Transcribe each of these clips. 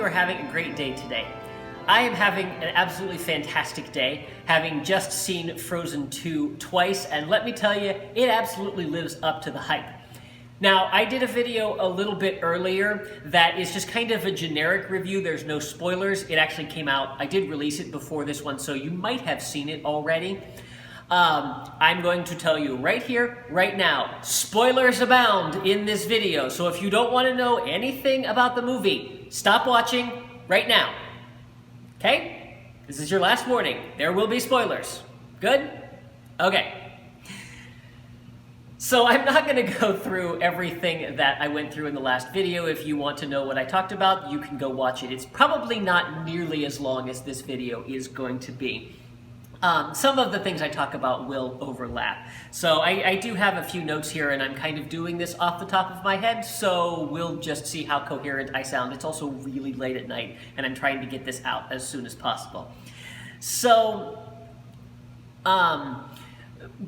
are having a great day today. I am having an absolutely fantastic day, having just seen Frozen 2 twice, and let me tell you, it absolutely lives up to the hype. Now, I did a video a little bit earlier that is just kind of a generic review. There's no spoilers. It actually came out, I did release it before this one, so you might have seen it already. I'm going to tell you right here, right now, spoilers abound in this video. So if you don't want to know anything about the movie, stop watching right now. Okay? This is your last warning. There will be spoilers. Good? Okay. So I'm not going to go through everything that I went through in the last video. If you want to know what I talked about, you can go watch it. It's probably not nearly as long as this video is going to be. Some of the things I talk about will overlap. So I do have a few notes here, and I'm kind of doing this off the top of my head, so we'll just see how coherent I sound. It's also really late at night, and I'm trying to get this out as soon as possible. So,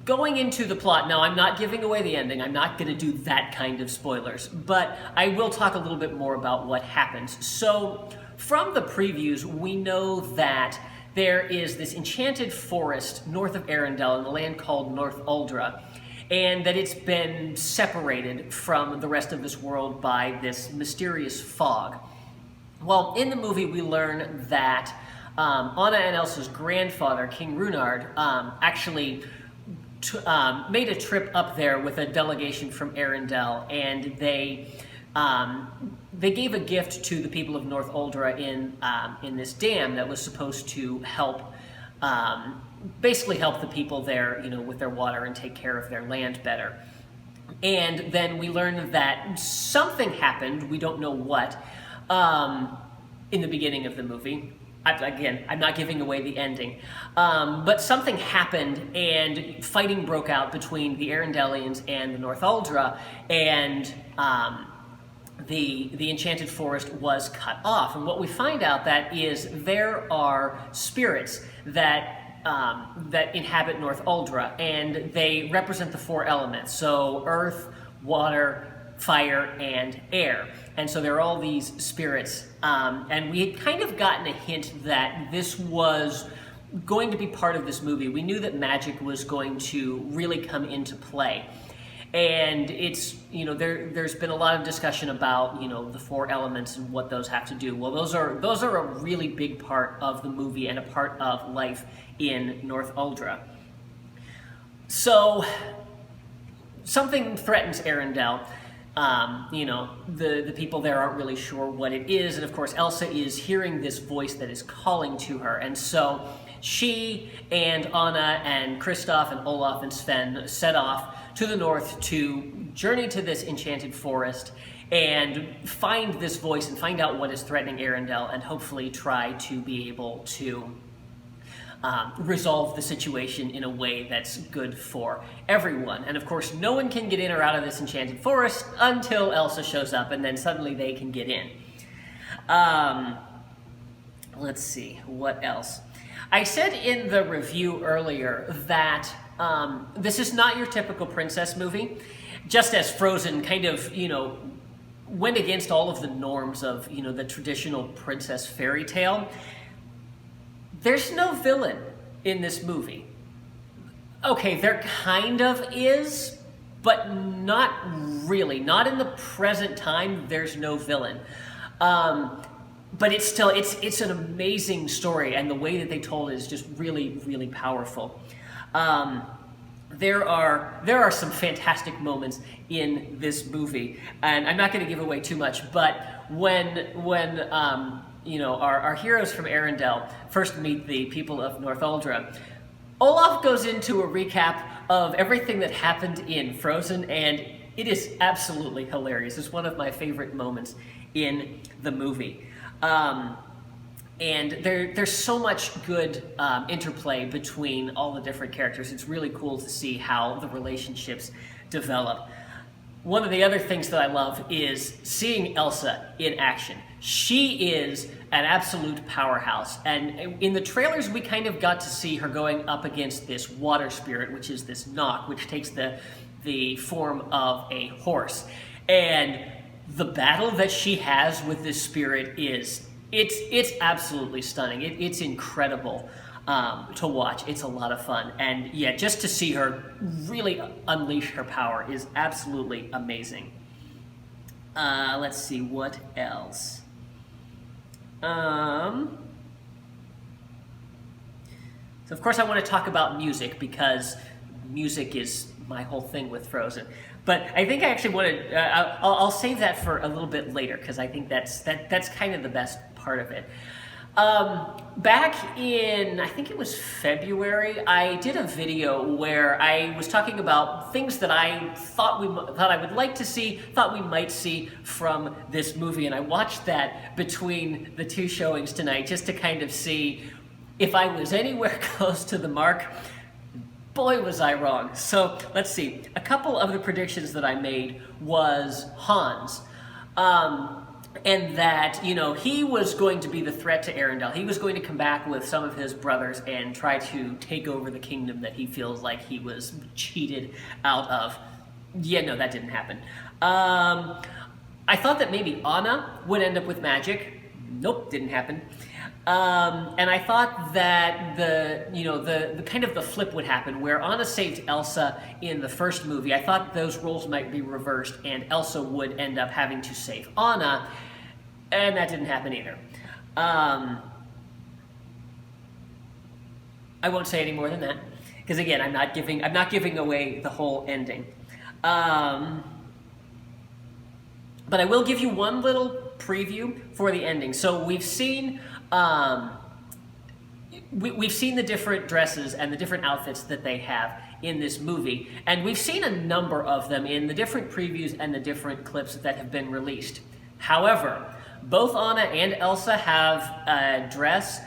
going into the plot, now I'm not giving away the ending, I'm not going to do that kind of spoilers, but I will talk a little bit more about what happens. So, from the previews, we know that there is this enchanted forest north of Arendelle in a land called North Uldra, and that it's been separated from the rest of this world by this mysterious fog. Well, in the movie we learn that Anna and Elsa's grandfather, King Runard, actually made a trip up there with a delegation from Arendelle, and they gave a gift to the people of North Uldra in this dam that was supposed to help, basically help the people there, with their water and take care of their land better. And then we learned that something happened, we don't know what, in the beginning of the movie. Again, I'm not giving away the ending, but something happened and fighting broke out between the Arendellians and the North Uldra, and the enchanted forest was cut off. And what we find out that is there are spirits that inhabit North Uldra, and they represent the four elements. So earth, water, fire, and air. And so there are all these spirits. And we had kind of gotten a hint that this was going to be part of this movie. We knew that magic was going to really come into play. And it's, there's been a lot of discussion about, the four elements and what those have to do. Well, those are a really big part of the movie and a part of life in North Uldra. So, something threatens Arendelle. The people there aren't really sure what it is, and of course Elsa is hearing this voice that is calling to her, and so she and Anna and Kristoff and Olaf and Sven set off to the north to journey to this enchanted forest and find this voice and find out what is threatening Arendelle, and hopefully try to be able to resolve the situation in a way that's good for everyone. And of course, no one can get in or out of this enchanted forest until Elsa shows up, and then suddenly they can get in. Let's see, what else? I said in the review earlier that this is not your typical princess movie, just as Frozen kind of, went against all of the norms of, the traditional princess fairy tale. There's no villain in this movie. Okay, there kind of is, but not really. Not in the present time, there's no villain. But it's still, it's an amazing story, and the way that they told it is just really, really powerful. There are some fantastic moments in this movie, and I'm not going to give away too much, but when our heroes from Arendelle first meet the people of North Uldra, Olaf goes into a recap of everything that happened in Frozen, and it is absolutely hilarious. It's one of my favorite moments in the movie. And there's so much good interplay between all the different characters. It's really cool to see how the relationships develop. One of the other things that I love is seeing Elsa in action. She is an absolute powerhouse, and in the trailers we kind of got to see her going up against this water spirit, which is this Lauck, which takes the form of a horse. And the battle that she has with this spirit is It's absolutely stunning. It's incredible to watch. It's a lot of fun. And yeah, just to see her really unleash her power is absolutely amazing. Let's see, what else? So of course I want to talk about music, because music is my whole thing with Frozen. But I think I actually want to, I'll save that for a little bit later, because I think that's kind of the best part of it. Back in, I think it was February, I did a video where I was talking about things that I thought I would like to see, thought we might see from this movie, and I watched that between the two showings tonight just to kind of see if I was anywhere close to the mark. Boy, was I wrong. So let's see. A couple of the predictions that I made was Hans. And that, you know, he was going to be the threat to Arendelle. He was going to come back with some of his brothers and try to take over the kingdom that he feels like he was cheated out of. Yeah, no, that didn't happen. I thought that maybe Anna would end up with magic. Nope, didn't happen. And I thought that the kind of the flip would happen, where Anna saved Elsa in the first movie. I thought those roles might be reversed and Elsa would end up having to save Anna, and that didn't happen either. I won't say any more than that, because again, I'm not giving away the whole ending. But I will give you one little preview for the ending. So we've seen we've seen the different dresses and the different outfits that they have in this movie, and we've seen a number of them in the different previews and the different clips that have been released. However, both Anna and Elsa have a dress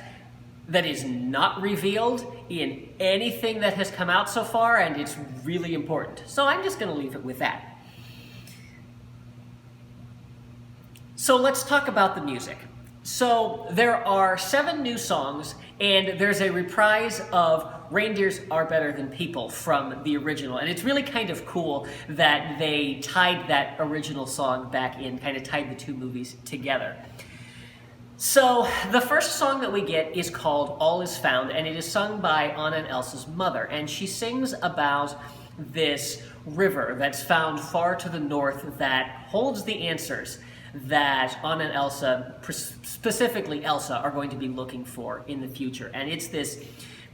that is not revealed in anything that has come out so far, and it's really important. So I'm just going to leave it with that. So let's talk about the music. So there are 7 new songs, and there's a reprise of Reindeers Are Better Than People from the original. And it's really kind of cool that they tied that original song back in, kind of tied the two movies together. So the first song that we get is called All Is Found, and it is sung by Anna and Elsa's mother. And she sings about this river that's found far to the north that holds the answers that Anna and Elsa, specifically Elsa, are going to be looking for in the future. And it's this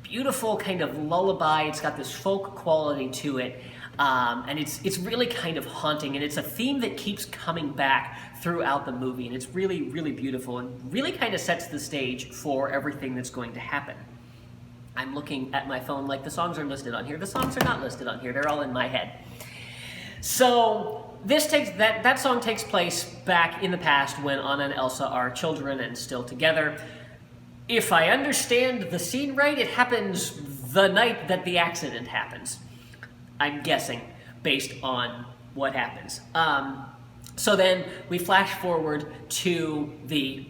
beautiful kind of lullaby. It's got this folk quality to it, and it's really kind of haunting, and it's a theme that keeps coming back throughout the movie, and it's really, really beautiful and really kind of sets the stage for everything that's going to happen. I'm looking at my phone like the songs are listed on here. The songs are not listed on here. They're all in my head. So that song takes place back in the past when Anna and Elsa are children and still together. If I understand the scene right, it happens the night that the accident happens. I'm guessing, based on what happens. So then we flash forward to the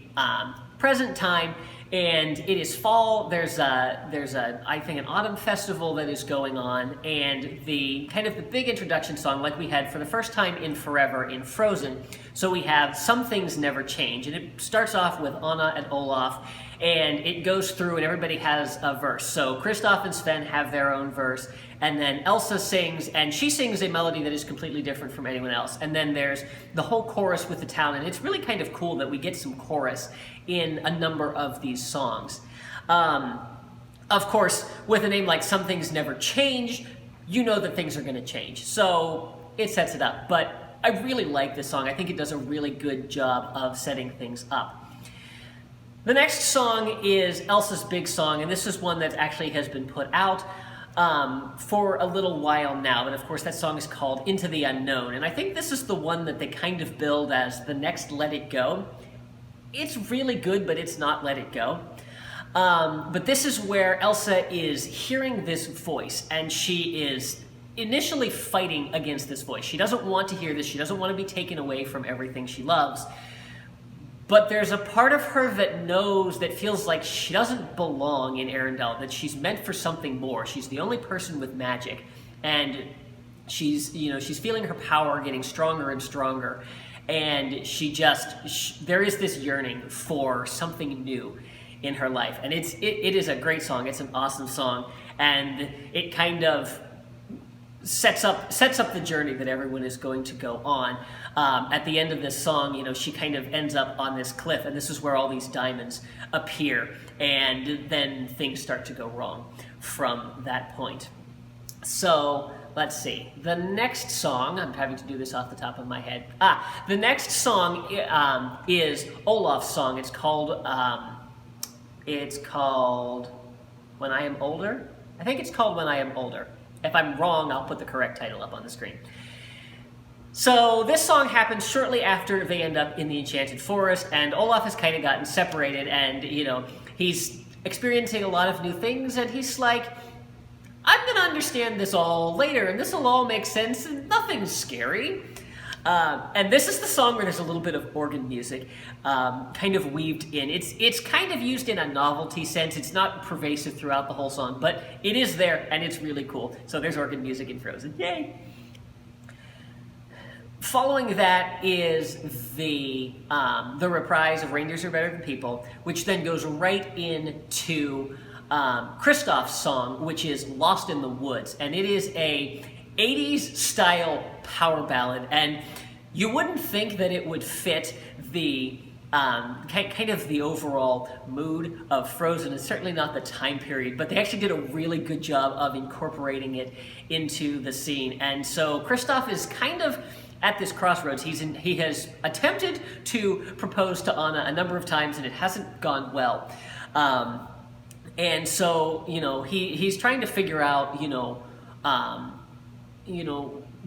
present time, and it is fall. There's I think an autumn festival that is going on, and the kind of the big introduction song, like we had for the first time in forever in Frozen. So we have Some Things Never Change, and it starts off with Anna and Olaf, and it goes through and everybody has a verse. So Kristoff and Sven have their own verse, and then Elsa sings, and she sings a melody that is completely different from anyone else. And then there's the whole chorus with the town, and it's really kind of cool that we get some chorus in a number of these songs. Of course, with a name like Some Things Never Change, you know that things are going to change. So it sets it up. But I really like this song. I think it does a really good job of setting things up. The next song is Elsa's big song, and this is one that actually has been put out for a little while now, and of course that song is called Into the Unknown, and I think this is the one that they kind of build as the next Let It Go. It's really good, but it's not Let It Go. But this is where Elsa is hearing this voice, and she is initially fighting against this voice. She doesn't want to hear this. She doesn't want to be taken away from everything she loves. But there's a part of her that knows, that feels like she doesn't belong in Arendelle, that she's meant for something more. She's the only person with magic, and she's feeling her power getting stronger and stronger. and there is this yearning for something new in her life, and it is a great song. It's an awesome song, and it kind of sets up the journey that everyone is going to go on. At the end of this song, she kind of ends up on this cliff, and this is where all these diamonds appear, and then things start to go wrong from that point. So let's see. The next song, I'm having to do this off the top of my head. The next song is Olaf's song. It's called When I Am Older. I think it's called When I Am Older. If I'm wrong, I'll put the correct title up on the screen. So this song happens shortly after they end up in the Enchanted Forest, and Olaf has kind of gotten separated, and he's experiencing a lot of new things, and he's like, I'm going to understand this all later, and this will all make sense, and nothing's scary. And this is the song where there's a little bit of organ music kind of weaved in. It's kind of used in a novelty sense. It's not pervasive throughout the whole song, but it is there, and it's really cool. So there's organ music in Frozen. Yay! Following that is the reprise of Reindeers Are Better Than People, which then goes right into Kristoff's song, which is Lost in the Woods, and it is a 80s style power ballad, and you wouldn't think that it would fit the kind of the overall mood of Frozen. It's certainly not the time period, but they actually did a really good job of incorporating it into the scene. And so Kristoff is kind of at this crossroads. He has attempted to propose to Anna a number of times, and it hasn't gone well. And so he's trying to figure out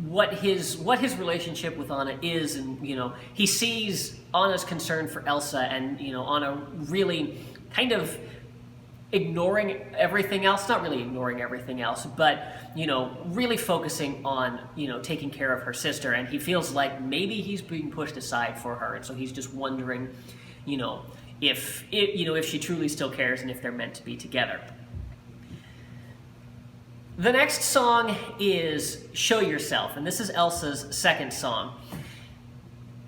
what his relationship with Anna is, and he sees Anna's concern for Elsa, and Anna really kind of ignoring everything else, not really ignoring everything else, but really focusing on taking care of her sister, and he feels like maybe he's being pushed aside for her, and so he's just wondering if she truly still cares and if they're meant to be together. The next song is Show Yourself, and this is Elsa's second song.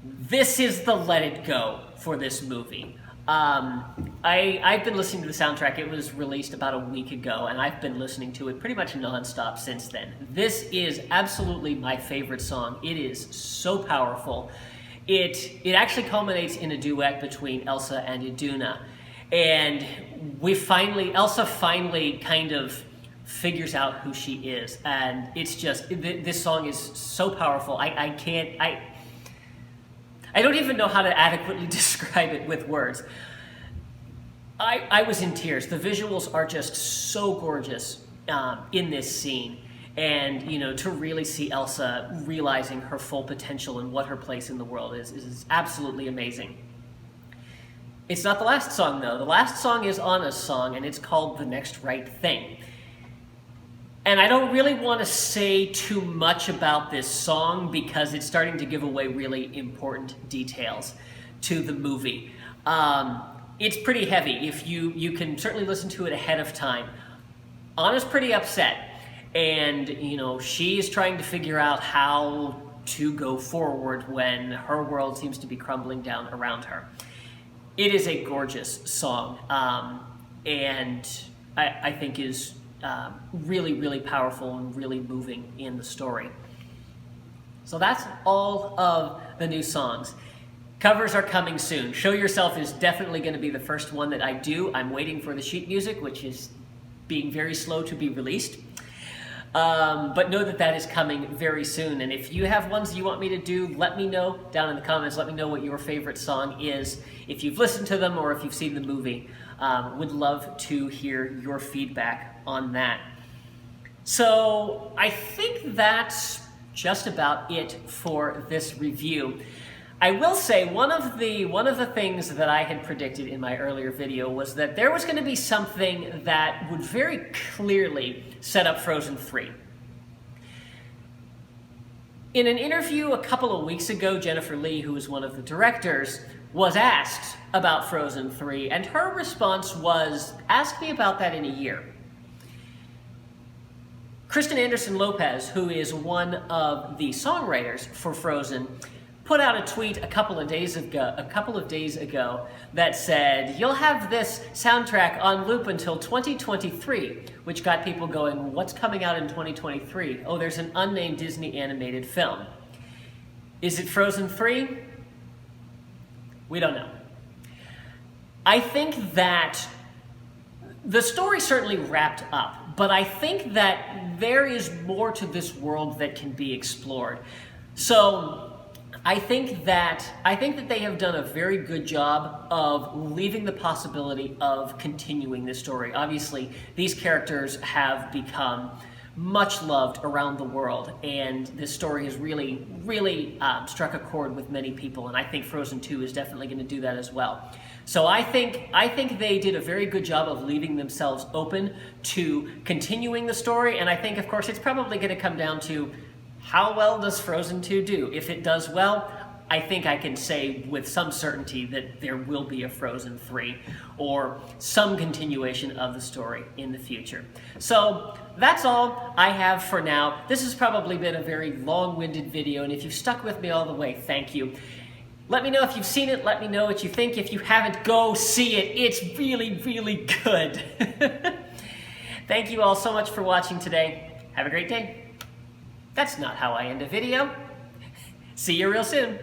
This is the let it go for this movie. I've been listening to the soundtrack. It was released about a week ago, and I've been listening to it pretty much nonstop since then. This is absolutely my favorite song. It is so powerful. It actually culminates in a duet between Elsa and Iduna, and Elsa finally kind of figures out who she is, and it's just, this song is so powerful. I don't even know how to adequately describe it with words. I was in tears. The visuals are just so gorgeous in this scene, and to really see Elsa realizing her full potential and what her place in the world is absolutely amazing. It's not the last song though. The last song is Anna's song, and it's called The Next Right Thing. And I don't really want to say too much about this song because it's starting to give away really important details to the movie. It's pretty heavy. If you can certainly listen to it ahead of time. Anna's pretty upset, and she is trying to figure out how to go forward when her world seems to be crumbling down around her. It is a gorgeous song, and I think is really, really powerful and really moving in the story. So that's all of the new songs. Covers are coming soon. Show Yourself is definitely going to be the first one that I do. I'm waiting for the sheet music, which is being very slow to be released. But know that is coming very soon. And if you have ones you want me to do, let me know down in the comments. Let me know what your favorite song is. If you've listened to them or if you've seen the movie, would love to hear your feedback on that. So I think that's just about it for this review. I will say one of the things that I had predicted in my earlier video was that there was going to be something that would very clearly set up Frozen 3. In an interview a couple of weeks ago, Jennifer Lee, who is one of the directors, was asked about Frozen 3, and her response was, "Ask me about that in a year." Kristen Anderson Lopez, who is one of the songwriters for Frozen, put out a tweet a couple of days ago that said, "You'll have this soundtrack on loop until 2023," which got people going, what's coming out in 2023? Oh, there's an unnamed Disney animated film. Is it Frozen 3? We don't know. I think that the story certainly wrapped up, but I think that there is more to this world that can be explored. So I think that they have done a very good job of leaving the possibility of continuing this story. Obviously, these characters have become much loved around the world, and this story has really struck a chord with many people, and I think Frozen 2 is definitely going to do that as well. So I think they did a very good job of leaving themselves open to continuing the story, and I think, of course, it's probably going to come down to how well does Frozen 2 do? If it does well, I think I can say with some certainty that there will be a Frozen 3 or some continuation of the story in the future. So that's all I have for now. This has probably been a very long-winded video, and if you've stuck with me all the way, thank you. Let me know if you've seen it. Let me know what you think. If you haven't, go see it. It's really good. Thank you all so much for watching today. Have a great day. That's not how I end a video. See you real soon.